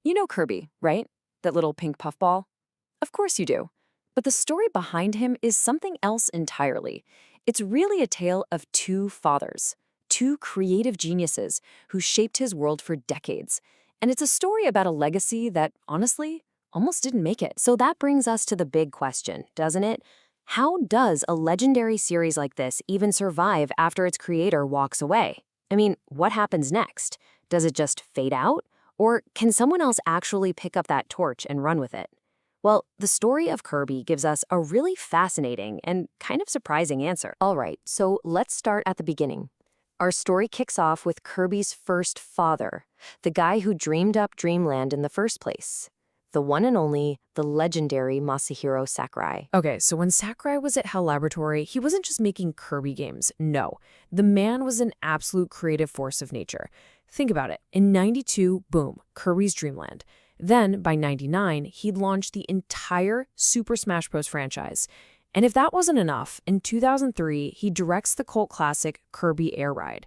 You know Kirby, right? That little pink puffball? Of course you do. But the story behind him is something else entirely. It's really a tale of two fathers, two creative geniuses who shaped his world for decades. And it's a story about a legacy that, honestly, almost didn't make it. So that brings us to the big question, doesn't it? How does a legendary series like this even survive after its creator walks away? I mean, what happens next? Does it just fade out? Or can someone else actually pick up that torch and run with it? Well, the story of Kirby gives us a really fascinating and kind of surprising answer. All right, so let's start at the beginning. Our story kicks off with Kirby's first father, the guy who dreamed up Dreamland in the first place. The one and only, the legendary Masahiro Sakurai. Okay, so when Sakurai was at Hell Laboratory, he wasn't just making Kirby games. No, the man was an absolute creative force of nature. Think about it. In '92, boom, Kirby's Dreamland. Then, by '99, he'd launched the entire Super Smash Bros. Franchise. And if that wasn't enough, in 2003, he directs the cult classic Kirby Air Ride.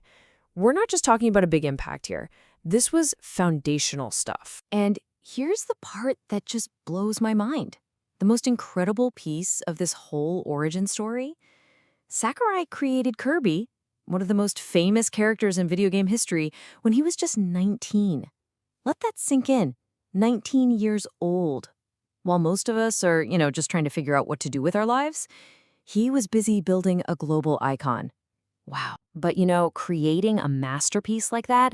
We're not just talking about a big impact here. This was foundational stuff. And here's the part that just blows my mind. The most incredible piece of this whole origin story? Sakurai created Kirby, one of the most famous characters in video game history, when he was just 19. Let that sink in. 19 years old. While most of us are, just trying to figure out what to do with our lives, he was busy building a global icon. Wow. But creating a masterpiece like that,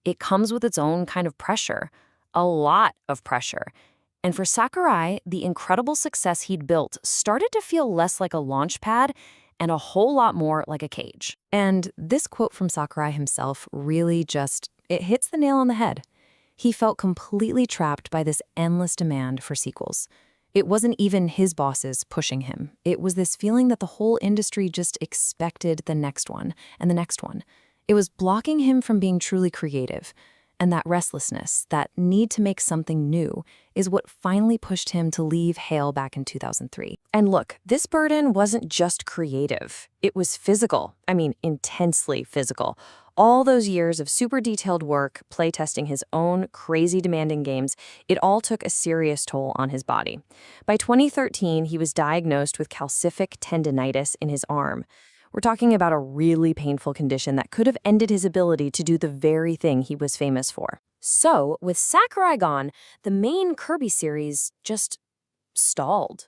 it comes with its own kind of pressure. A lot of pressure. And for Sakurai, the incredible success he'd built started to feel less like a launch pad and a whole lot more like a cage. And this quote from Sakurai himself really it hits the nail on the head. He felt completely trapped by this endless demand for sequels. It wasn't even his bosses pushing him. It was this feeling that the whole industry just expected the next one and the next one. It was blocking him from being truly creative. And that restlessness, that need to make something new, is what finally pushed him to leave Hale back in 2003. And look, this burden wasn't just creative. It was physical. I mean, intensely physical. All those years of super detailed work, playtesting his own crazy demanding games, it all took a serious toll on his body. By 2013, he was diagnosed with calcific tendinitis in his arm. We're talking about a really painful condition that could have ended his ability to do the very thing he was famous for. So, with Sakurai gone, the main Kirby series just stalled.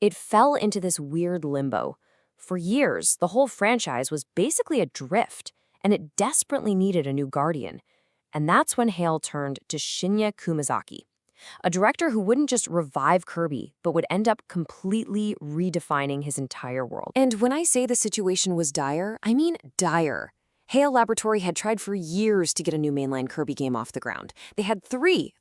It fell into this weird limbo. For years, the whole franchise was basically adrift, and it desperately needed a new guardian. And that's when Hale turned to Shinya Kumazaki, a director who wouldn't just revive Kirby, but would end up completely redefining his entire world. And when I say the situation was dire, I mean dire. Hale Laboratory had tried for years to get a new mainline Kirby game off the ground. They had three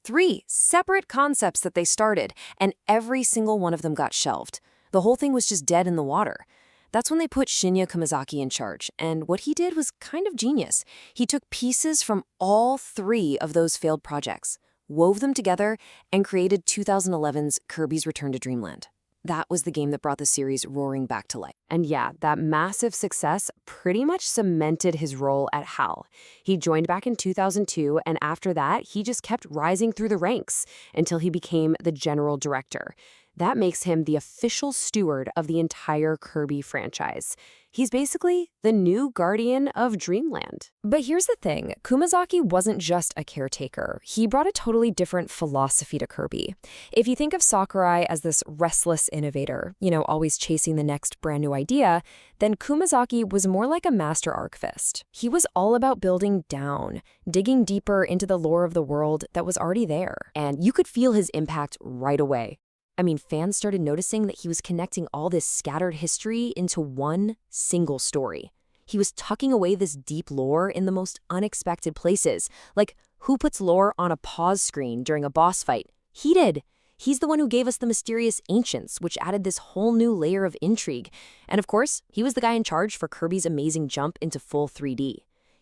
separate concepts that they started, and every single one of them got shelved. The whole thing was just dead in the water. That's when they put Shinya Kumazaki in charge, and what he did was kind of genius. He took pieces from all three of those failed projects, wove them together, and created 2011's Kirby's Return to Dreamland. That was the game that brought the series roaring back to life. And yeah, that massive success pretty much cemented his role at HAL. He joined back in 2002, and after that, he just kept rising through the ranks until he became the general director. That makes him the official steward of the entire Kirby franchise. He's basically the new guardian of Dreamland. But here's the thing, Kumazaki wasn't just a caretaker. He brought a totally different philosophy to Kirby. If you think of Sakurai as this restless innovator, always chasing the next brand new idea, then Kumazaki was more like a master archivist. He was all about building down, digging deeper into the lore of the world that was already there. And you could feel his impact right away. I mean, fans started noticing that he was connecting all this scattered history into one single story. He was tucking away this deep lore in the most unexpected places, like who puts lore on a pause screen during a boss fight? He did. He's the one who gave us the mysterious ancients, which added this whole new layer of intrigue. And of course, he was the guy in charge for Kirby's amazing jump into full 3D.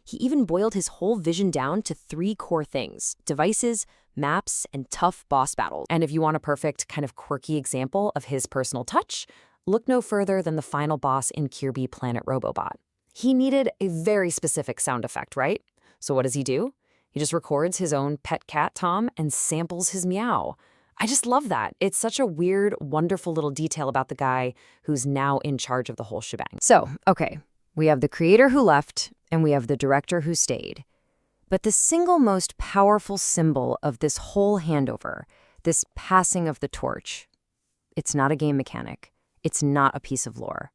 He even boiled his whole vision down to 3 core things: devices, maps, and tough boss battles. And if you want a perfect, kind of quirky example of his personal touch, look no further than the final boss in Kirby Planet Robobot. He needed a very specific sound effect, right? So what does he do? He just records his own pet cat, Tom, and samples his meow. I just love that. It's such a weird, wonderful little detail about the guy who's now in charge of the whole shebang. So, okay, we have the creator who left, and we have the director who stayed. But the single most powerful symbol of this whole handover, this passing of the torch, it's not a game mechanic. It's not a piece of lore.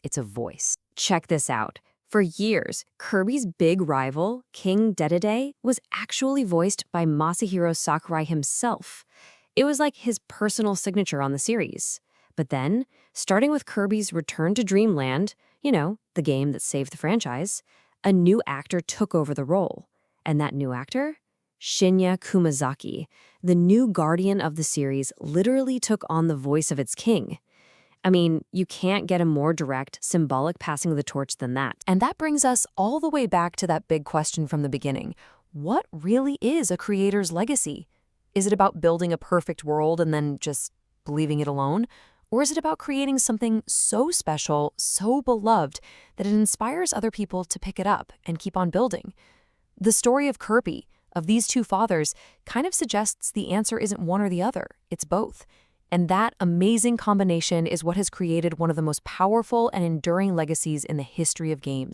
It's a voice. Check this out. For years, Kirby's big rival, King Dedede, was actually voiced by Masahiro Sakurai himself. It was like his personal signature on the series. But then, starting with Kirby's return to Dreamland, the game that saved the franchise, a new actor took over the role. And that new actor? Shinya Kumazaki, the new guardian of the series, literally took on the voice of its king. I mean, you can't get a more direct, symbolic passing of the torch than that. And that brings us all the way back to that big question from the beginning. What really is a creator's legacy? Is it about building a perfect world and then just leaving it alone? Or is it about creating something so special, so beloved, that it inspires other people to pick it up and keep on building? The story of Kirby, of these two fathers, kind of suggests the answer isn't one or the other, it's both. And that amazing combination is what has created one of the most powerful and enduring legacies in the history of games.